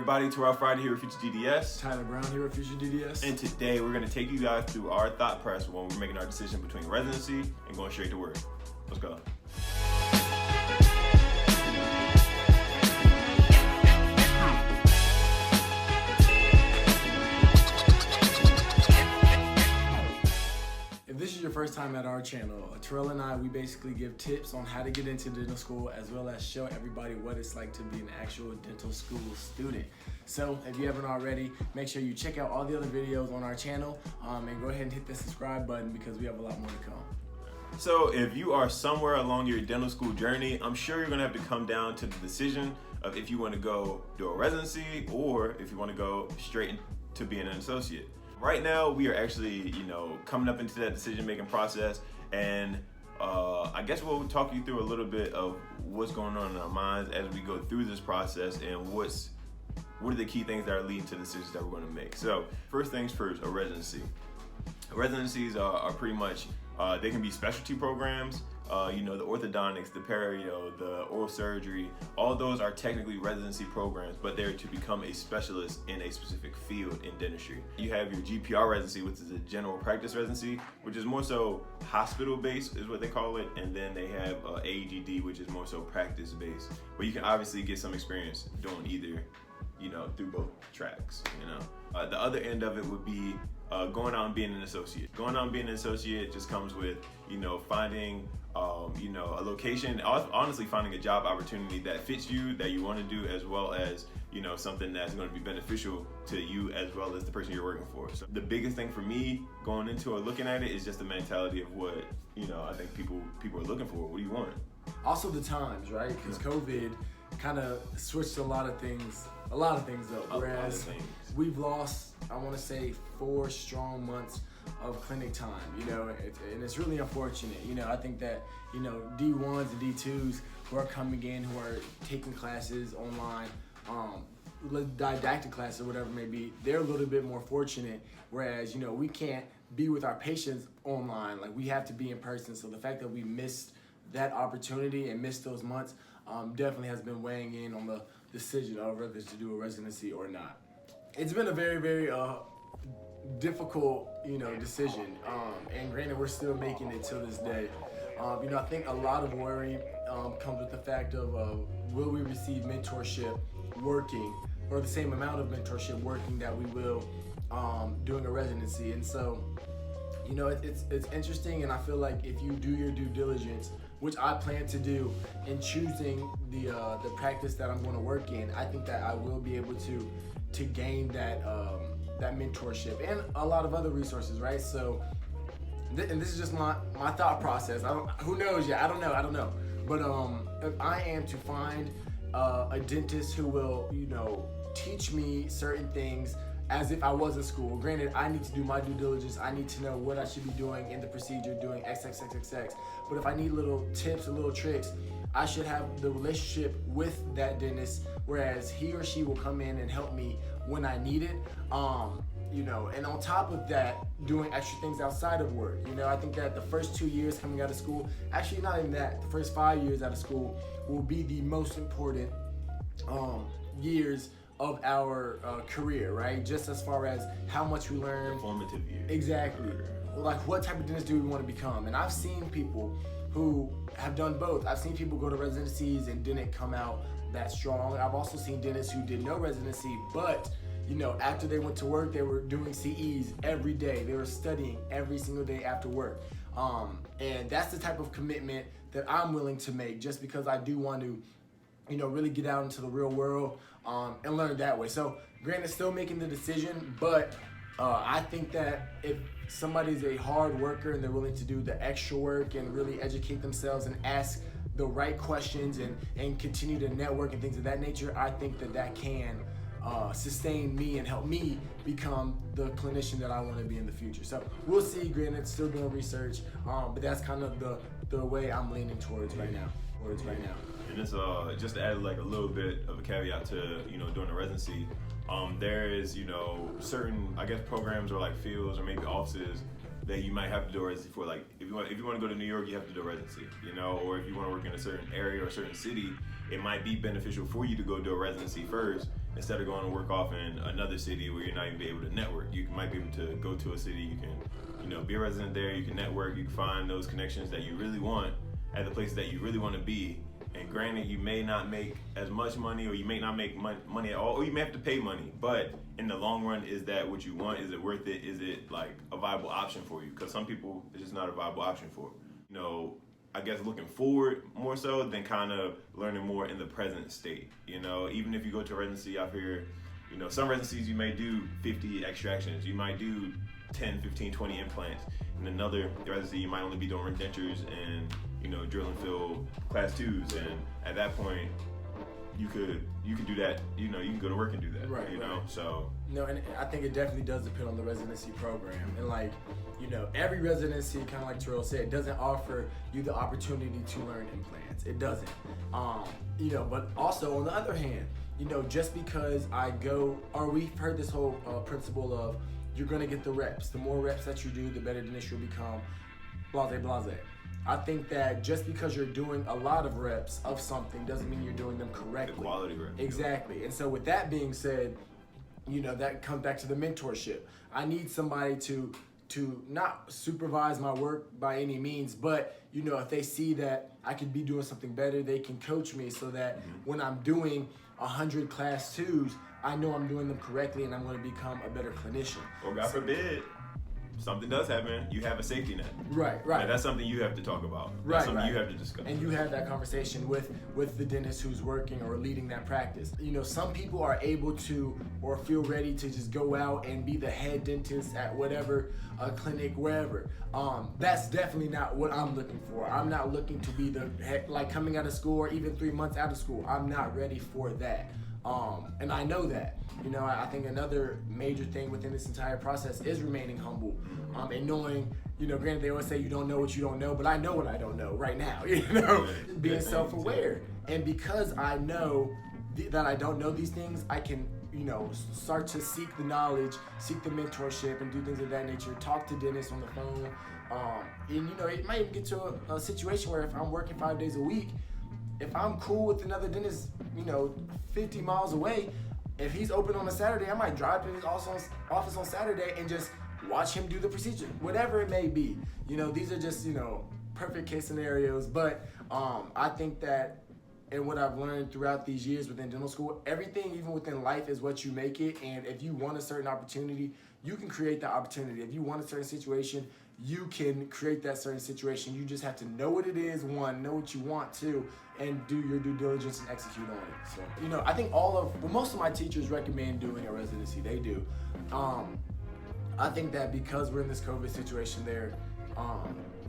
everybody to our Friday here at FutureDDS. Tyler Brown here at FutureDDS. And today we're going to take you guys through our thought process when we're making our decision between residency and going straight to work. Let's go. If this is your first time at our channel, Terrell and I, we basically give tips on how to get into dental school as well as show everybody what it's like to be an actual dental school student. So if you haven't already, make sure you check out all the other videos on our channel and go ahead and hit the subscribe button because we have a lot more to come. So if you are somewhere along your dental school journey, I'm sure you're gonna have to come down to the decision of if you wanna go do a residency or if you wanna go straight to being an associate. Right now, we are actually, coming up into that decision-making process, and I guess we'll talk you through a little bit of what's going on in our minds as we go through this process and what are the key things that are leading to the decisions that we're going to make. So, first things first, a residency. Residencies are pretty much, they can be specialty programs, the orthodontics, the perio, the oral surgery, all those are technically residency programs, but they're to become a specialist in a specific field in dentistry. You have your GPR residency, which is a general practice residency, which is more so hospital-based is what they call it, and then they have AEGD, which is more so practice-based. But you can obviously get some experience doing either, through both tracks, The other end of it would be going out and being an associate. Going out and being an associate just comes with, finding a location, honestly finding a job opportunity that fits you, that you want to do, as well as, something that's going to be beneficial to you as well as the person you're working for. So the biggest thing for me going into or looking at it is just the mentality of what, I think people are looking for. What do you want? Also the times, right? Because COVID kind of switched a lot of things up. Whereas we've lost, I want to say, 4 strong months of clinic time, and it's really unfortunate. I think that, D1s and D2s who are coming in, who are taking classes online, didactic classes or whatever it may be, they're a little bit more fortunate, whereas, we can't be with our patients online. Like, we have to be in person. So the fact that we missed that opportunity and missed those months definitely has been weighing in on the decision of whether to do a residency or not. It's been a very, very difficult, decision. And granted, we're still making it till this day. I think a lot of worry comes with the fact of will we receive mentorship working, or the same amount of mentorship working that we will doing a residency. And so, it's interesting, and I feel like if you do your due diligence, which I plan to do in choosing the practice that I'm going to work in, I think that I will be able to gain that mentorship and a lot of other resources, right? So, and this is just my thought process. Who knows yet? I don't know. But if I am to find a dentist who will, teach me certain things as if I was in school. Granted, I need to do my due diligence. I need to know what I should be doing in the procedure, doing XXXXX. But if I need little tips or little tricks, I should have the relationship with that dentist, whereas he or she will come in and help me when I need it. And on top of that, doing extra things outside of work. I think that the first 2 years coming out of school, actually not even that, the first 5 years out of school will be the most important years of our career, right? Just as far as how much we learn. Formative years. Exactly. Like, what type of dentist do we want to become? And I've seen people who have done both. I've seen people go to residencies and didn't come out that strong. I've also seen dentists who did no residency, but after they went to work, they were doing CEs every day. They were studying every single day after work. And that's the type of commitment that I'm willing to make, just because I do want to, really get out into the real world and learn that way. So, granted, still making the decision, but I think that if somebody's a hard worker and they're willing to do the extra work and really educate themselves and ask the right questions and continue to network and things of that nature, I think that can sustain me and help me become the clinician that I want to be in the future. So we'll see. Granted, still doing research, but that's kind of the way I'm leaning towards right now. And it's just to add like a little bit of a caveat to doing a residency. There is certain programs or like fields or maybe offices that you might have to do a residency for. Like if you want to go to New York, you have to do a residency, or if you want to work in a certain area or a certain city, it might be beneficial for you to go do a residency first instead of going to work off in another city where you're not even able to network. You might be able to go to a city, you can, be a resident there, you can network, you can find those connections that you really want at the places that you really want to be. And granted, you may not make as much money, or you may not make money at all, or you may have to pay money. But in the long run, is that what you want? Is it worth it? Is it like a viable option for you? Because some people, it's just not a viable option for. I guess looking forward more so than kind of learning more in the present state. Even if you go to a residency out here, some residencies you may do 50 extractions, you might do 10, 15, 20 implants. In another residency, you might only be doing dentures and drill and fill class 2s, and at that point, you could do that. You can go to work and do that. Right. So. No, and I think it definitely does depend on the residency program. And every residency, kind of like Terrell said, doesn't offer you the opportunity to learn implants. It doesn't. But also on the other hand, just because we've heard this whole principle of you're gonna get the reps. The more reps that you do, the better dentist you'll become. Blase. I think that just because you're doing a lot of reps of something doesn't mean you're doing them correctly. The quality reps. Exactly. And so with that being said, that comes back to the mentorship. I need somebody to not supervise my work by any means, but if they see that I could be doing something better, they can coach me so that when I'm doing 100 class 2s, I know I'm doing them correctly and I'm going to become a better clinician. Or God forbid, something does happen, you have a safety net. Right. And that's something you have to talk about. That's something you have to discuss. And you have that conversation with the dentist who's working or leading that practice. Some people are able to or feel ready to just go out and be the head dentist at whatever clinic, wherever. That's definitely not what I'm looking for. I'm not looking to be the head, coming out of school or even 3 months out of school. I'm not ready for that. And I know that. I think another major thing within this entire process is remaining humble, and knowing, granted they always say you don't know what you don't know, but I know what I don't know right now, being self-aware. And because I know that I don't know these things, I can, start to seek the knowledge, seek the mentorship, and do things of that nature, talk to dentists on the phone. And, it might even get to a situation where if I'm working 5 days a week, if I'm cool with another dentist, 50 miles away, if he's open on a Saturday, I might drive to his office on Saturday and just watch him do the procedure, whatever it may be. These are just, perfect case scenarios. But I think that, and what I've learned throughout these years within dental school, everything, even within life, is what you make it. And if you want a certain opportunity, you can create that opportunity. If you want a certain situation, you can create that certain situation. You just have to know what it is, know what you want to, and do your due diligence and execute on it. So, I think most of my teachers recommend doing a residency. They do. I think that because we're in this COVID situation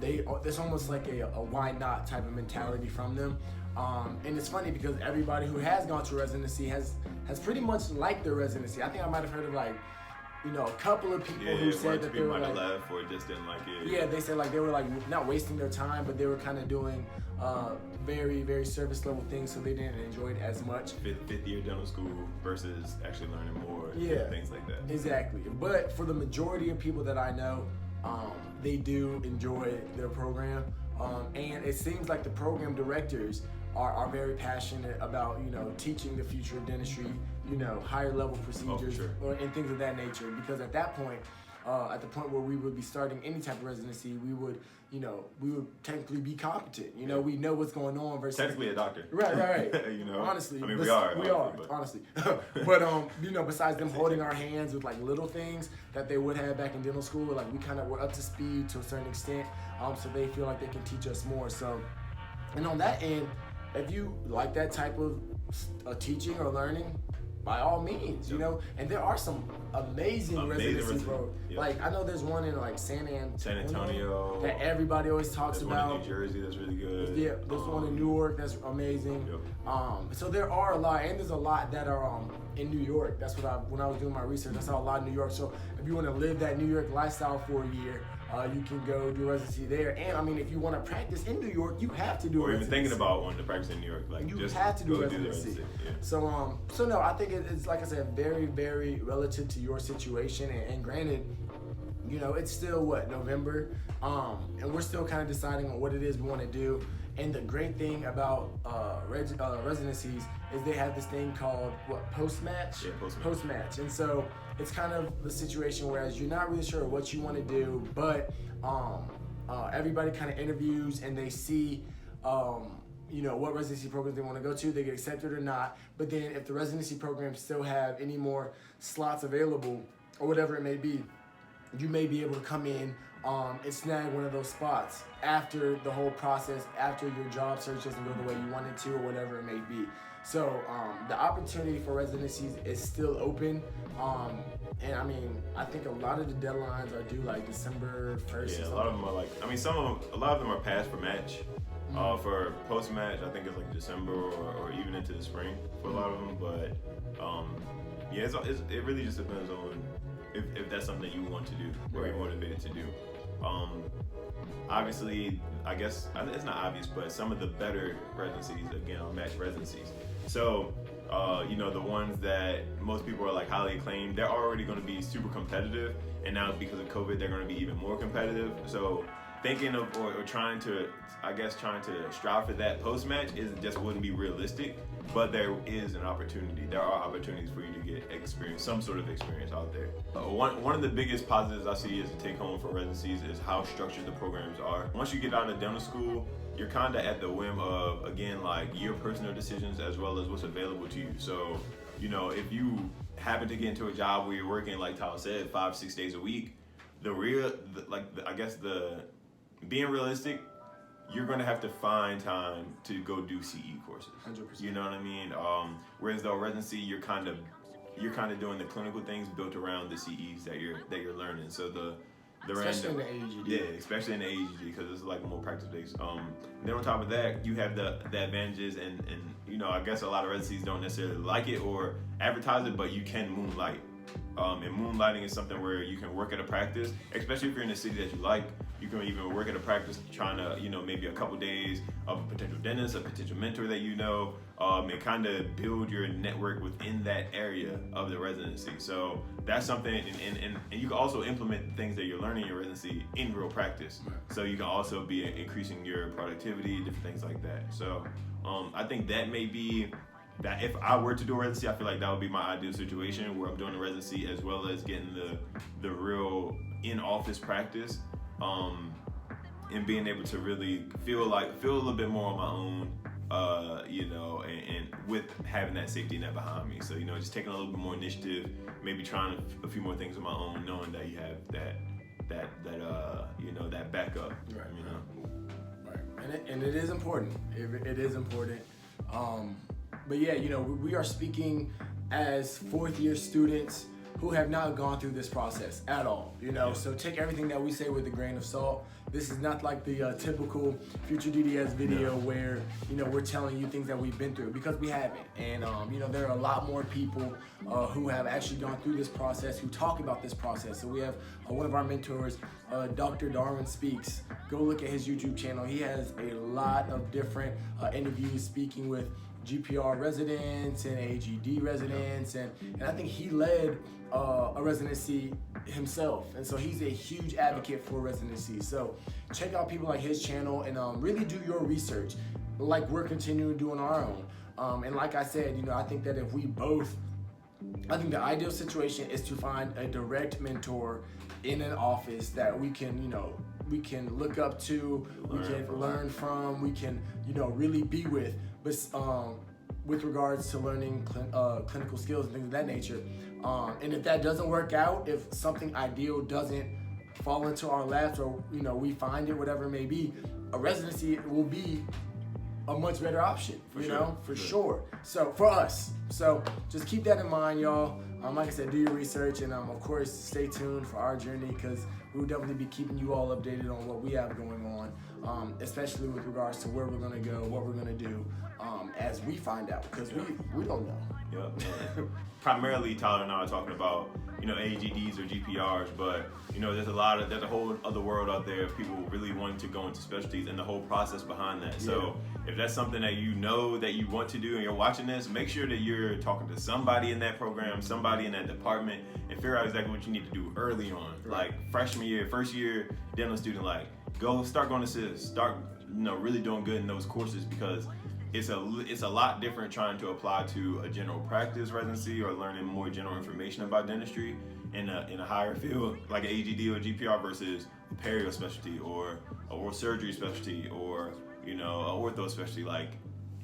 there's almost like a why not type of mentality from them. And it's funny because everybody who has gone to residency has pretty much liked their residency. I think I might have heard of a couple of people who said that they were left or just didn't like it. Yeah, they said they were not wasting their time, but they were kind of doing very, very service level things, so they didn't enjoy it as much. Fifth year dental school versus actually learning more. Yeah, things like that. Exactly. But for the majority of people that I know, they do enjoy their program, and it seems like the program directors are very passionate about teaching the future of dentistry, higher level procedures and things of that nature. Because at that point, at the point where we would be starting any type of residency, we would technically be competent. We know what's going on versus technically a doctor. Right. Honestly, I mean, we are honestly. But besides them holding our hands with little things that they would have back in dental school, we kind of were up to speed to a certain extent. So they feel like they can teach us more. So, and on that end, if you like that type of teaching or learning, by all means, and there are some amazing residencies, bro. Yep. I know there's one in San Antonio that everybody always talks about. One in New Jersey that's really good. Yeah, there's one in Newark that's amazing. Yep. So there are a lot, and there's a lot that are in New York. That's what when I was doing my research, I saw a lot in New York. So if you want to live that New York lifestyle for a year, you can go do residency there. And if you want to practice in New York, you have to do a residency. Or even thinking about wanting to practice in New York, you just have to do go residency. Do the residency. Yeah. So no, I think it's like I said, very, very relative to your situation. And granted, it's still November, and we're still kind of deciding on what it is we want to do. And the great thing about residencies is they have this thing called post-match? Yeah, post-match. Post-match. And so it's kind of the situation whereas you're not really sure what you want to do, but everybody kind of interviews and they see what residency programs they want to go to, they get accepted or not. But then if the residency programs still have any more slots available or whatever it may be, you may be able to come in and snag one of those spots after the whole process, after your job search doesn't go the way you want it to or whatever it may be. So the opportunity for residencies is still open. And I mean, I think a lot of the deadlines are due like December 1st. Yeah, a lot of them are like, I mean, a lot of them are passed for match. For post-match, I think it's like December or even into the spring for a lot of them. But yeah, it really just depends on if that's something you want to do or you're motivated to do. Obviously, I guess it's not obvious, but some of the better residencies, again, are match residencies. So, the ones that most people are like highly acclaimed, they're already going to be super competitive. And now because of COVID, they're going to be even more competitive. So thinking of or trying to strive for that post-match just wouldn't be realistic, but there is an opportunity. There are opportunities for you to get experience, some sort of experience out there. One of the biggest positives I see as a take-home for residencies is how structured the programs are. Once you get out of dental school, you're kind of at the whim of, again, like your personal decisions as well as what's available to you. So, if you happen to get into a job where you're working, like Tyler said, 5-6 days a week, being realistic, you're going to have to find time to go do CE courses. 100%. You know what I mean? Whereas though residency, you're kind of doing the clinical things built around the CEs that you're learning. So especially in the AEGD. Yeah, especially in the AEGD because it's like more practice based. Then on top of that, you have the advantages and I guess a lot of residencies don't necessarily like it or advertise it, but you can moonlight. And moonlighting is something where you can work at a practice, especially if you're in a city that you like. You can even work at a practice trying to, maybe a couple days of a potential dentist, a potential mentor that and kind of build your network within that area of the residency. So that's something, and you can also implement things that you're learning in your residency in real practice. So you can also be increasing your productivity, different things like that. So I think that may be that if I were to do a residency, I feel like that would be my ideal situation where I'm doing a residency as well as getting the real in-office practice, and being able to really feel a little bit more on my own, and with having that safety net behind me. So, just taking a little bit more initiative, maybe trying a few more things on my own, knowing that you have that backup. Right. Right. And it is important. It is important. But yeah, we are speaking as fourth year students who have not gone through this process at all, so take everything that we say with a grain of salt. This is not like the typical FutureDDS video where, we're telling you things that we've been through, because we haven't. And, there are a lot more people who have actually gone through this process, who talk about this process. So we have one of our mentors, Dr. Darwin Speaks. Go look at his YouTube channel. He has a lot of different interviews speaking with GPR residents and AGD residents, and I think he led a residency himself, and so he's a huge advocate for residency. So check out people like his channel and really do your research like we're continuing doing our own. And like I said, I think that I think the ideal situation is to find a direct mentor in an office that we can look up to, we can learn from, we can, really be with. But with regards to learning clinical skills and things of that nature. And if that doesn't work out, if something ideal doesn't fall into our laps or, we find it, whatever it may be, a residency will be a much better option, for sure. So for us, so just keep that in mind, y'all. Like I said, do your research and of course stay tuned for our journey, because we will definitely be keeping you all updated on what we have going on, especially with regards to where we're gonna go, what we're gonna do, as we find out, because we don't know. Yeah. Primarily, Tyler and I are talking about AGDs or GPRs, but there's a whole other world out there of people really wanting to go into specialties and the whole process behind that. So if that's something that that you want to do and you're watching this, make sure that you're talking to somebody in that program, somebody in that department, and figure out exactly what you need to do early on. Like freshman year, first year dental student, like start going to SIS, start really doing good in those courses, because it's a lot different trying to apply to a general practice residency or learning more general information about dentistry in a higher field like an AGD or GPR versus a perio specialty or a oral surgery specialty or a ortho specialty. Like,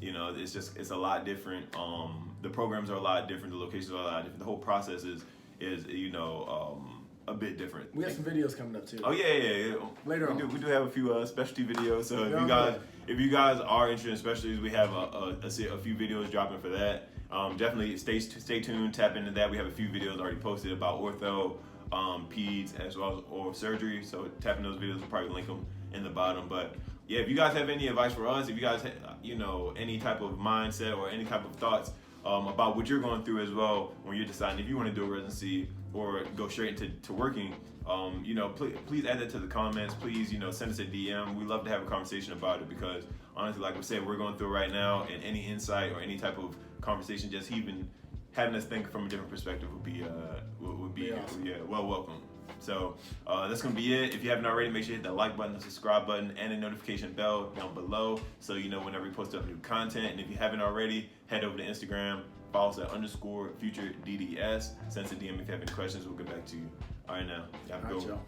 it's a lot different. The programs are a lot different. The locations are a lot different. The whole process is a bit different. We have some videos coming up too. Oh yeah. Later on. We do have a few specialty videos. So if you guys are interested in specialties, we have a few videos dropping for that. Definitely stay tuned, tap into that. We have a few videos already posted about ortho, peds, as well as oral surgery. So tap into those videos. We'll probably link them in the bottom. But yeah, if you guys have any advice for us, if you guys have, any type of mindset or any type of thoughts about what you're going through as well when you're deciding if you want to do a residency or go straight into working, please add that to the comments. Please, send us a DM. We love to have a conversation about it, because honestly, like we said, we're going through right now, and any insight or any type of conversation, just even having us think from a different perspective would be awesome. Well welcome. So that's gonna be it. If you haven't already, make sure you hit that like button, the subscribe button, and the notification bell down below, so you know whenever we post up new content. And if you haven't already, head over to Instagram, follow us at _FutureDDS. Send us a DM if you have any questions. We'll get back to you. All right, now, y'all go.